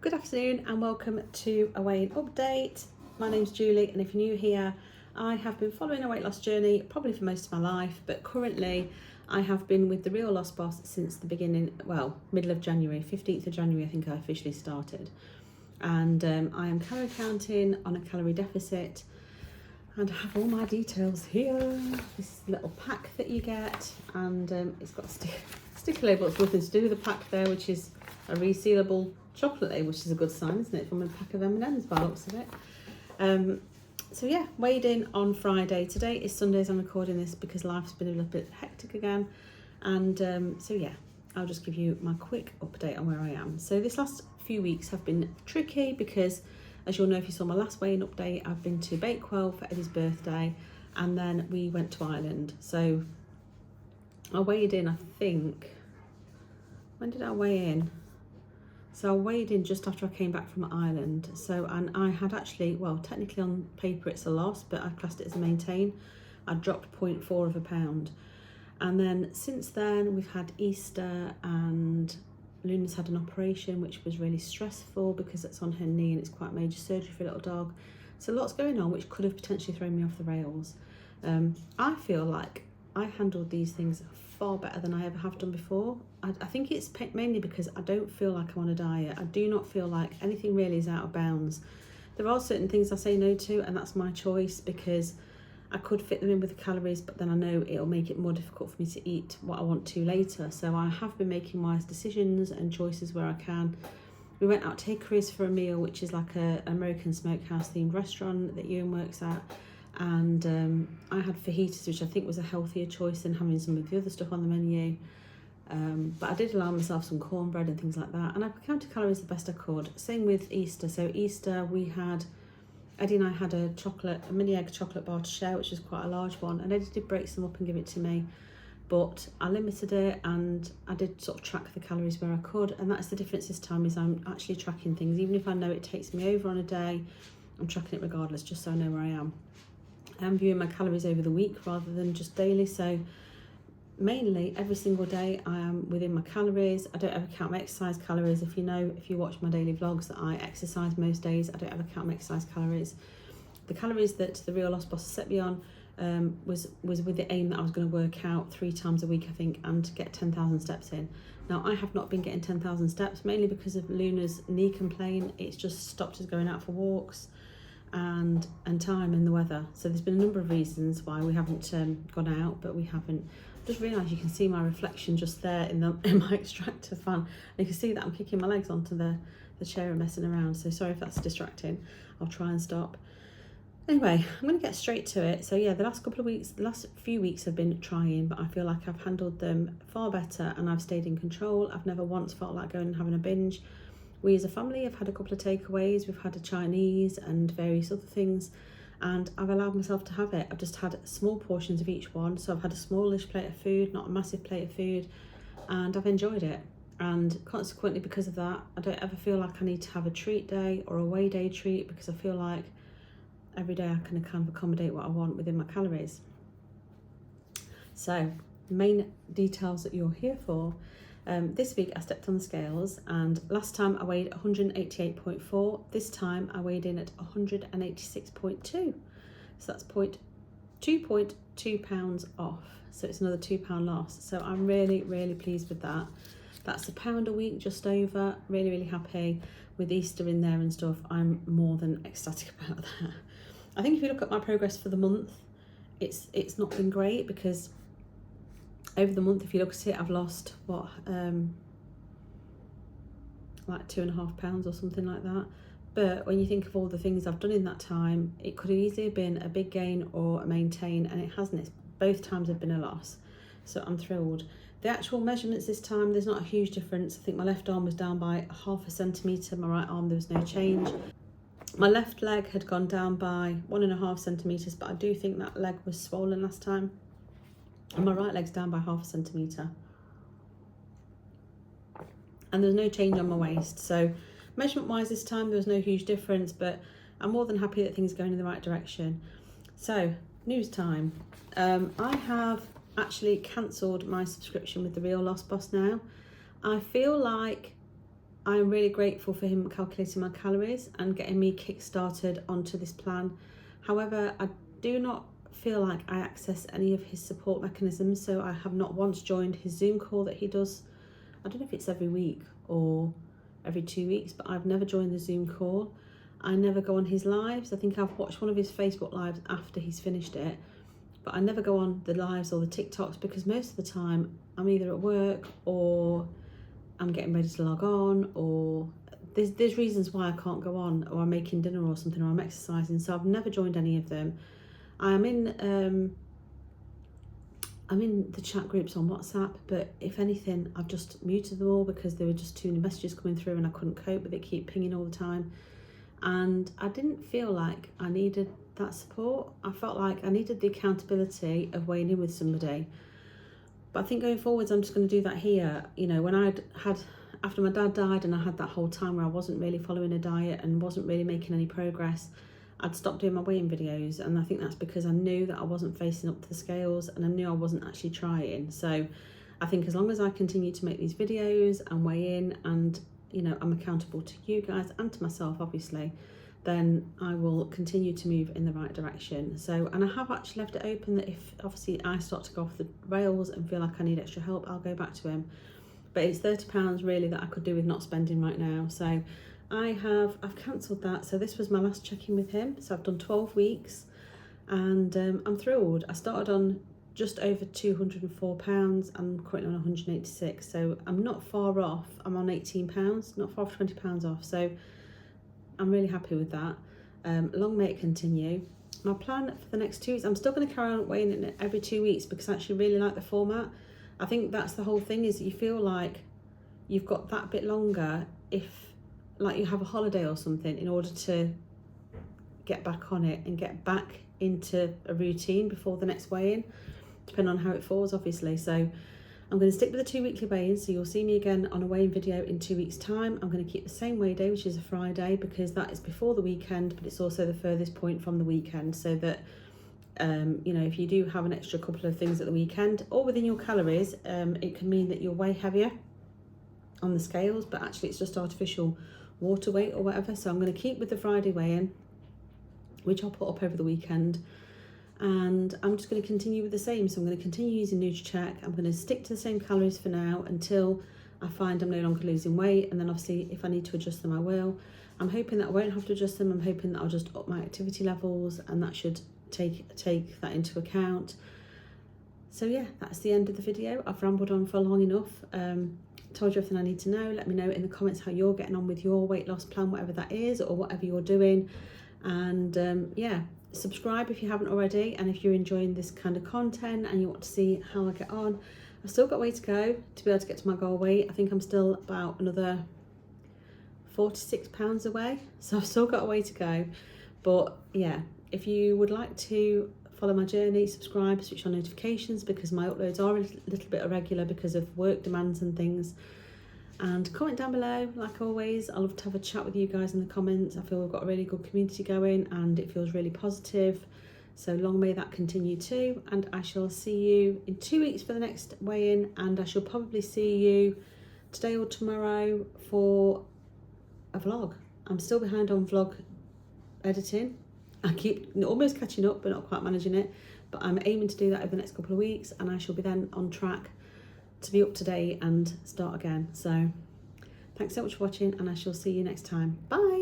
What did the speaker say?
Good afternoon and welcome to a weigh-in update. My name's Julie, and if you're new here, I have been following a weight loss journey probably for most of my life, but currently I have been with the Real Loss Boss since the beginning, middle of January, 15th of January I think I officially started. And I am calorie counting on a calorie deficit, and I have all my details here. This little pack that you get, and it's got a sticker label. It's nothing to do with the pack there, which is a resealable chocolate label, which is a good sign, isn't it, from a pack of M&Ms by the looks of it. So yeah, weighed in on Friday. Today is Sunday as I'm recording this because life's been a little bit hectic again. And so yeah, I'll just give you my quick update on where I am. So this last few weeks have been tricky because, as you'll know if you saw my last weigh-in update, I've been to Bakewell for Eddie's birthday, and then we went to Ireland. So I weighed in, I think, when did I weigh in? So I weighed in just after I came back from Ireland. So, and I had actually, well, technically on paper it's a loss, but I classed it as a maintain. I dropped 0.4 of a pound. And then since then we've had Easter, and Luna's had an operation, which was really stressful because it's on her knee and it's quite major surgery for a little dog. So lots going on, which could have potentially thrown me off the rails. I feel like I handled these things far better than I ever have done before. I think it's mainly because I don't feel like I'm on a diet. I do not feel like anything really is out of bounds. There are certain things I say no to, and that's my choice because I could fit them in with the calories, but then I know it'll make it more difficult for me to eat what I want to later. So I have been making wise decisions and choices where I can. We went out takeaways for a meal, which is like an American smokehouse themed restaurant that Ewan works at. And I had fajitas, which I think was a healthier choice than having some of the other stuff on the menu. But I did allow myself some cornbread and things like that. And I counted calories the best I could. Same with Easter. So Easter Eddie and I had a mini egg chocolate bar to share, which was quite a large one. And Eddie did break some up and give it to me. But I limited it, and I did sort of track the calories where I could. And that's the difference this time, is I'm actually tracking things. Even if I know it takes me over on a day, I'm tracking it regardless, just so I know where I am. I'm viewing my calories over the week rather than just daily. So mainly every single day I am within my calories. I don't ever count my exercise calories. If you watch my daily vlogs, that I exercise most days, I don't ever count my exercise calories. The calories that the Real Loss Boss set me on was with the aim that I was going to work out 3 times a week, I think, and get 10,000 steps in. Now I have not been getting 10,000 steps, mainly because of Luna's knee complaint. It's just stopped us going out for walks and time and the weather. So there's been a number of reasons why we haven't gone out, but we haven't. Just realised you can see my reflection just there in my extractor fan, and you can see that I'm kicking my legs onto the chair and messing around, so sorry if that's distracting. I'll try and stop. Anyway, I'm going to get straight to it. So yeah, the last few weeks have been trying, but I feel like I've handled them far better and I've stayed in control. I've never once felt like going and having a binge. We as a family have had a couple of takeaways. We've had a Chinese and various other things, and I've allowed myself to have it. I've just had small portions of each one. So I've had a smallish plate of food, not a massive plate of food, and I've enjoyed it. And consequently, because of that, I don't ever feel like I need to have a treat day or a weigh day treat, because I feel like every day I can kind of accommodate what I want within my calories. So main details that you're here for. This week I stepped on the scales, and last time I weighed 188.4. This time I weighed in at 186.2. So that's 2.2 pounds off. So it's another £2 loss. So I'm really, really pleased with that. That's £1 a week, just over. Really, really happy. With Easter in there and stuff, I'm more than ecstatic about that. I think if you look at my progress for the month, it's not been great, because over the month, if you look at it, I've lost like 2.5 pounds or something like that. But when you think of all the things I've done in that time, it could have easily been a big gain or a maintain, and it hasn't. Both times have been a loss. So I'm thrilled. The actual measurements this time, there's not a huge difference. I think my left arm was down by 0.5 centimetre, my right arm there was no change. My left leg had gone down by 1.5 centimetres, but I do think that leg was swollen last time. And my right leg's down by 0.5 centimetre. And there was no change on my waist. So measurement wise this time, there was no huge difference, but I'm more than happy that things are going in the right direction. So news time. I have actually cancelled my subscription with the Real Loss Boss now. I feel like I'm really grateful for him calculating my calories and getting me kick-started onto this plan. However, I do not feel like I access any of his support mechanisms, so I have not once joined his Zoom call that he does. I don't know if it's every week or every 2 weeks, but I've never joined the Zoom call. I never go on his lives. I think I've watched one of his Facebook lives after he's finished it, but I never go on the lives or the TikToks because most of the time I'm either at work or I'm getting ready to log on, or there's reasons why I can't go on, or I'm making dinner or something, or I'm exercising. So I've never joined any of them. I'm in the chat groups on WhatsApp, but if anything, I've just muted them all because there were just too many messages coming through and I couldn't cope with it, keep pinging all the time. And I didn't feel like I needed that support. I felt like I needed the accountability of weighing in with somebody. But I think going forwards, I'm just going to do that here. You know, when after my dad died and I had that whole time where I wasn't really following a diet and wasn't really making any progress, I'd stopped doing my weighing videos. And I think that's because I knew that I wasn't facing up to the scales and I knew I wasn't actually trying. So I think as long as I continue to make these videos and weigh in, and, you know, I'm accountable to you guys and to myself, obviously, then I will continue to move in the right direction. So, and I have actually left it open that if obviously I start to go off the rails and feel like I need extra help, I'll go back to him. But it's £30 really that I could do with not spending right now. So I've cancelled that. So this was my last check-in with him. So I've done 12 weeks and I'm thrilled. I started on just over £204. I'm currently on 186. So I'm not far off. I'm on £18, not far off £20 off. So I'm really happy with that. Long may it continue. My plan for the next 2 weeks, I'm still going to carry on weighing in every 2 weeks because I actually really like the format. I think that's the whole thing, is that you feel like you've got that bit longer if, like, you have a holiday or something, in order to get back on it and get back into a routine before the next weigh-in, depending on how it falls, obviously. So I'm going to stick with the 2 weekly weigh-ins, so you'll see me again on a weigh-in video in 2 weeks' time. I'm going to keep the same weigh day, which is a Friday, because that is before the weekend, but it's also the furthest point from the weekend, so that you know, if you do have an extra couple of things at the weekend or within your calories, it can mean that you'll weigh heavier on the scales, but actually it's just artificial water weight or whatever. So I'm going to keep with the Friday weigh-in, which I'll put up over the weekend, and I'm just going to continue with the same. So I'm going to continue using NutriCheck. I'm going to stick to the same calories for now until I find I'm no longer losing weight, and then obviously if I need to adjust them, I will. I'm hoping that I won't have to adjust them. I'm hoping that I'll just up my activity levels, and that should take that into account. So yeah, that's the end of the video. I've rambled on for long enough. Told you everything I need to know. Let me know in the comments how you're getting on with your weight loss plan, whatever that is, or whatever you're doing. And yeah, subscribe if you haven't already, and if you're enjoying this kind of content and you want to see how I get on. I've still got a way to go to be able to get to my goal weight. I think I'm still about another £46 away, so I've still got a way to go. But yeah, if you would like to follow my journey, subscribe, switch on notifications, because my uploads are a little bit irregular because of work demands and things. And comment down below, like always. I love to have a chat with you guys in the comments. I feel we've got a really good community going and it feels really positive. So long may that continue too. And I shall see you in 2 weeks for the next weigh-in, and I shall probably see you today or tomorrow for a vlog. I'm still behind on vlog editing. I keep almost catching up but not quite managing it, but I'm aiming to do that over the next couple of weeks, and I shall be then on track to be up to date and start again. So thanks so much for watching, and I shall see you next time. Bye.